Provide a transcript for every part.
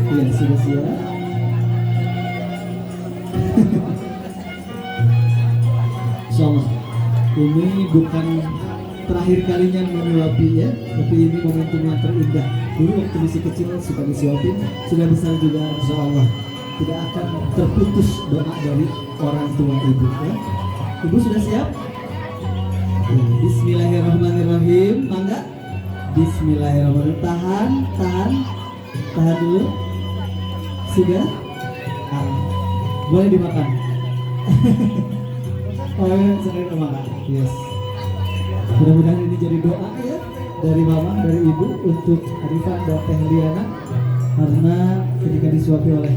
Iya, sudah siap. Insyaallah ini bukan terakhir kalinya menyuapi ya, tapi ini momentum yang terindah. Dulu waktu masih kecil suka disuapin, sudah besar juga insyaallah tidak akan terputus doa dari orang tua ibu ya. Ibu sudah siap? Ya, Bismillahirrahmanirrahim. Mangga. Bismillahirrahmanirrahim. Tahan dulu. Sudah? Boleh dimakan. Oh, sering makan. Yes. Mudah-mudahan ini jadi doa ya dari mama, dari ibu untuk Arifan dan Teh Liana, karena ketika disuapi oleh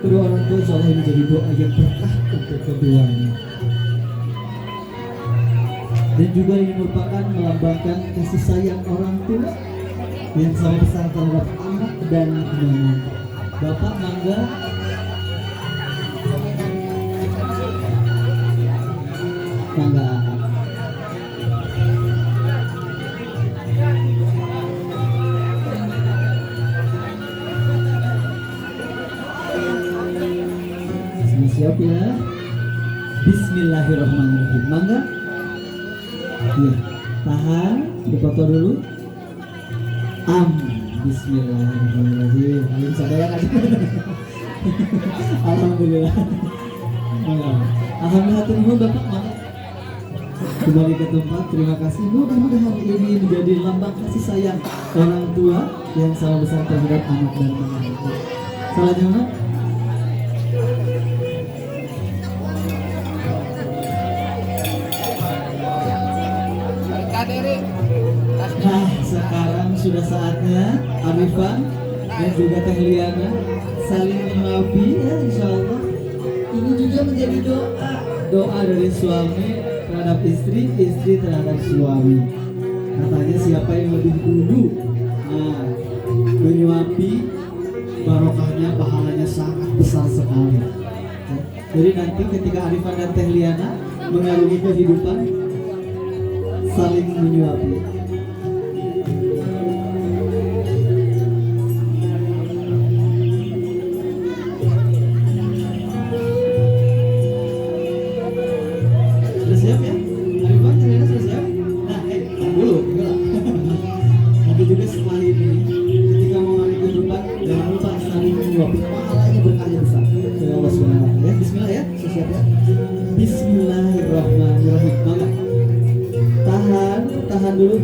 kedua orang tua, insyaallah ini jadi doa yang berkah untuk keduanya. Dan juga ini merupakan melambangkan kasih sayang orang tua yang sangat besar terhadap anak dan menantu. Bapak mangga. Mangga. Siap ya. Bismillahirrahmanirrahim. Mangga. Ya, tahan, dipoto dulu. Bismillahirrahmanirrahim. Ayo sadaya kan. Alhamdulillah. Alhamdulillah terima Bapak mangga. Kembali ke tempat, terima kasih. Mudah-mudahan ini menjadi lambang kasih sayang orang tua yang sangat besar terhadap anak dan menantu. Salatnya mana? Nah, sekarang sudah saatnya Arifan dan juga Teh Liana saling mengapi ya, insyaallah. Ini juga menjadi doa dari suami terhadap istri, istri terhadap suami. Katanya siapa yang lebih dulu menyuapi, barokahnya, pahalanya sangat besar sekali. Jadi nanti ketika Arifan dan Teh Liana mengarungi kehidupan, saling menyuapi. Sudah siap ya? Arifan, ternyata sudah siap? Nah, dulu. Nanti juga setelah ini, ketika mau mengarungi kehidupan, jangan lupa saling menyuapi. Pahalanya berkahnya besar. Dari Allah Subhanahu wa Ta'ala. Ya, Bismillah ya. Sudah siap ya? Bismillahirrahmanirrahim. Mangga. Tahan dulu.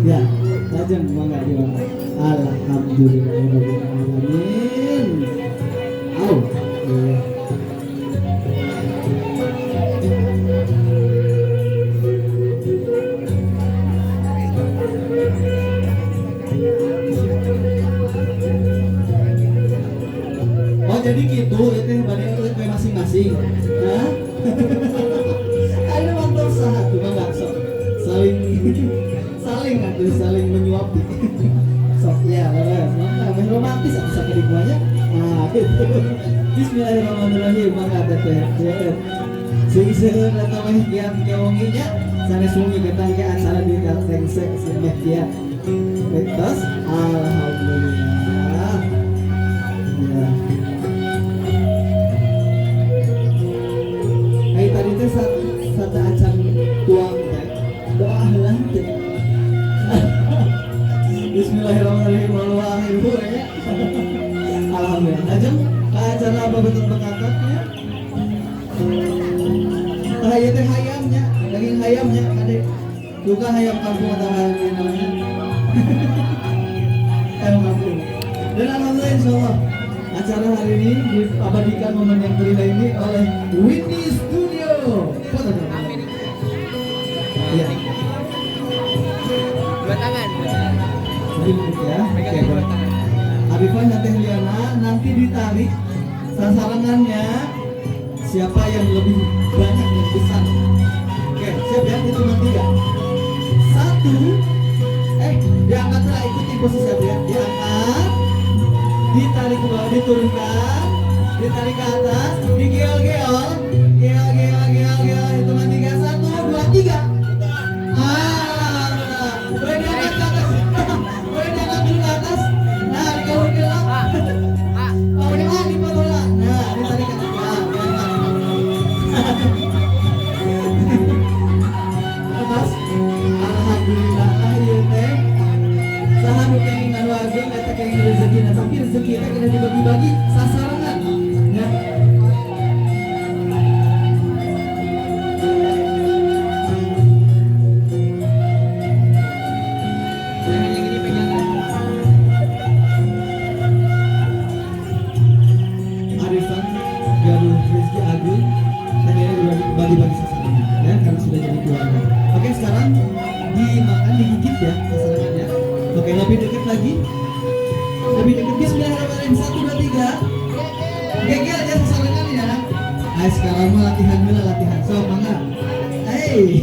Ya, lajeng mangga diwakil. Alhamdulillahirrahmanirrahim. Au. Oh jadi gitu, itu banding ke masing-masing. Hah? Ada mantul satu mangga sok. Saling menyuapi. Sok ya, mangga romantis atau sakit banyak. Nah, gitu. Bismillahirrahmanirrahim. Mangga teteh. Sing-sing eta mah kian keonginya sanes sungi kita ge acara di Kaltengsek sembah kian. Terus alhamdulillah. Ya. Hai tadi teh satu acan tuang doa heula teh. Bismillahirrahmanirrahim. Alhamdulillah. Ajeng ka acara apa betul pengangkatnya? Hayam teh hayamnya, daging hayamnya kadek. Juga hayam kampung atau hayam namanya. Hayam kampung. Dan alhamdulillah insyaallah acara hari ini diabadikan momen yang terindah ini oleh Windy Studio. Foto dong. Iya. Dua tangan. Ya. Oke, boleh. Arifan dan Teh Liana nanti ditarik sasarannya siapa yang lebih banyak yang besar. Oke, siap ya? Hitungan 3. 1. Diangkatlah, ikuti posisi ya. Diangkat, ditarik ke bawah, diturunkan, ditarik ke atas, digeol-geol, geol. Hitungan 3. 1, 2, 3. Boleh diangkat ke atas. Boleh diangkat dulu ke rezeki, nah tapi rezeki kita kena dibagi-bagi sasaran ya. Arifan Galuh Rizky Agung akhirnya bagi-bagi sasaran ya karena sudah jadi keluarga. Oke, sekarang dimakan, digigit ya sasarannya. Oke, lebih dekat lagi, lebih dekat. Bismillahirrahmanirrahim, 1, 2, 3. Gegel aja sasarannya ya. Ayo sekarang mah latihan dulu, latihan. So, mangga. Hey.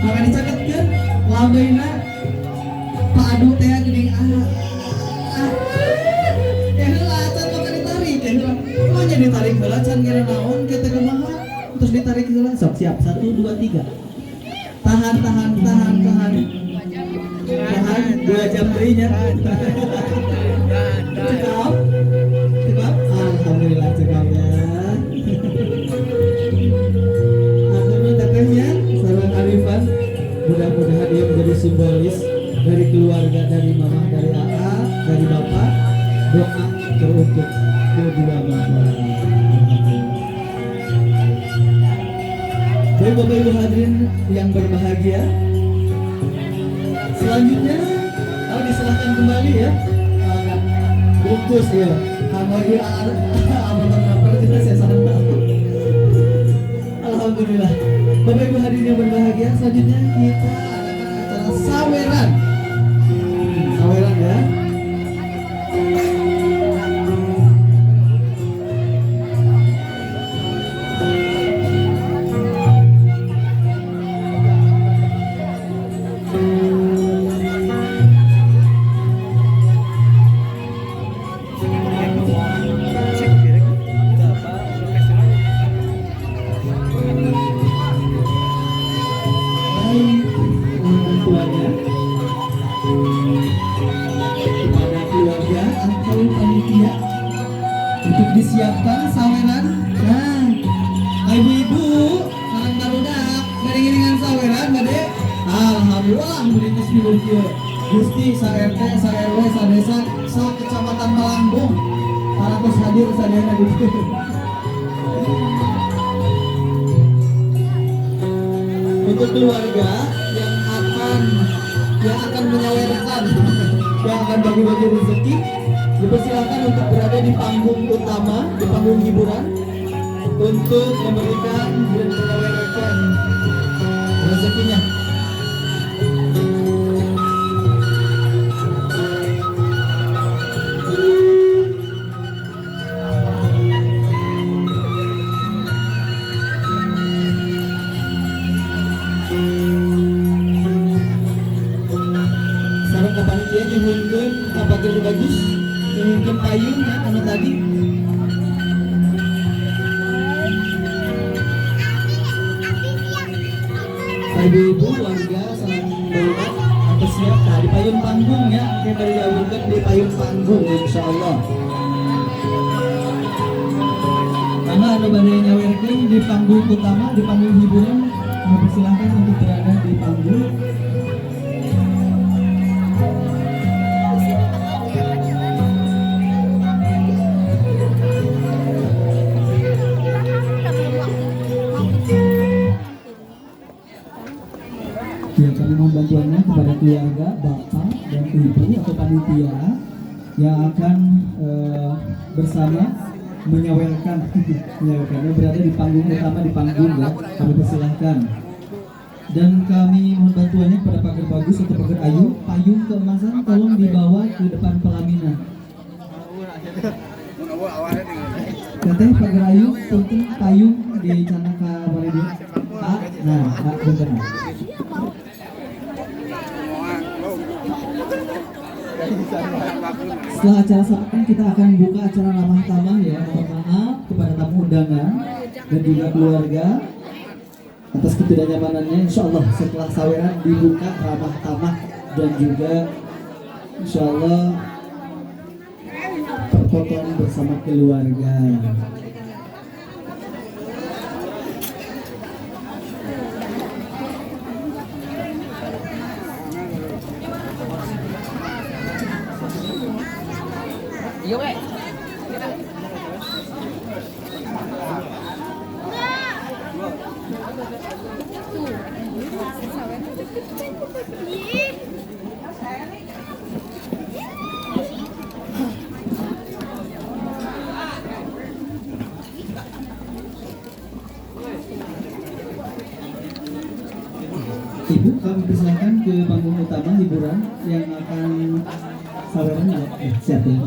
Maka dicatatkan lambaina Pak Adu teh geuning ya heula can maka ditarik ya heula. Oh nya ditarik heula can kira naon kita kumaha. Terus ditarik heula. Sok siap. 1, 2, 3. Tahan. Tahan 2 jam deui nya. Cekap. Alhamdulillah cekap ya. Alhamdulillah tetehnya sareng Arifan. Mudah-mudahan dia menjadi simbolis dari keluarga, dari mama, dari AA, dari bapak. Doa teruntuk kedua mempelai. Baik Bapak Ibu hadirin yang berbahagia, selanjutnya diserahkan kembali ya. Bungkus ya. Kalau dia amalan apa kita saya sadar. Alhamdulillah. Bapak Ibu hadirin yang berbahagia, selanjutnya kita adakan acara saweran. Saweran ya. Untuk disiapkan saweran. Nah, ibu-ibu sareng barudak garing-garingan saweran bade. Alhamdulillah geus pinuh kieu. Gusti sa RT, sa RW, sa desa, sa kecamatan Malambung. Parantos hadir sadayana di dieu. Untuk keluarga yang akan menyawerkan, yang akan bagi-bagi rezeki, dipersilakan untuk berada di panggung utama, di panggung hiburan, untuk memberikan dan menyawerkan rezekinya. Sareng kapanitia nyuhunkeun apakah bagus, nyuhunkeun payung ya anu tadi. Ibu-ibu warga sareng barudak atas siap di payung panggung ya. Oke, bari diawurkeun di payung panggung insyaallah. Karena anu bade nyawerkeun di panggung utama, di panggung hiburan, dipersilakan untuk berada di panggung. Ya, kami mohon bantuannya kepada keluarga, bapak dan ibu atau panitia yang akan bersama menyawerkan berada di panggung utama, di panggung ya. Kami persilahkan. Dan kami mohon bantuannya kepada Pager Bagus atau Pager Ayu, payung keemasan tolong dibawa ke depan pelaminan. Katanya Pager Ayu, penting payung di canaka boleh di. Nah, benar. Setelah acara sapan kita akan buka acara ramah tamah ya. Mohon maaf kepada tamu undangan dan juga keluarga atas ketidaknyamanannya. Insyaallah setelah saweran dibuka ramah tamah dan juga insyaallah perfotoan bersama keluarga. Iya, weh. Ibu, kami persilakan ke panggung utama hiburan yang akan saweran siap ya.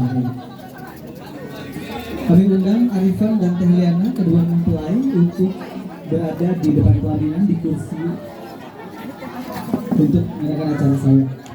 Kami undang Arifan dan Teh Liana, kedua mempelai, untuk berada di depan pelaminan di kursi untuk mengadakan acara saweran.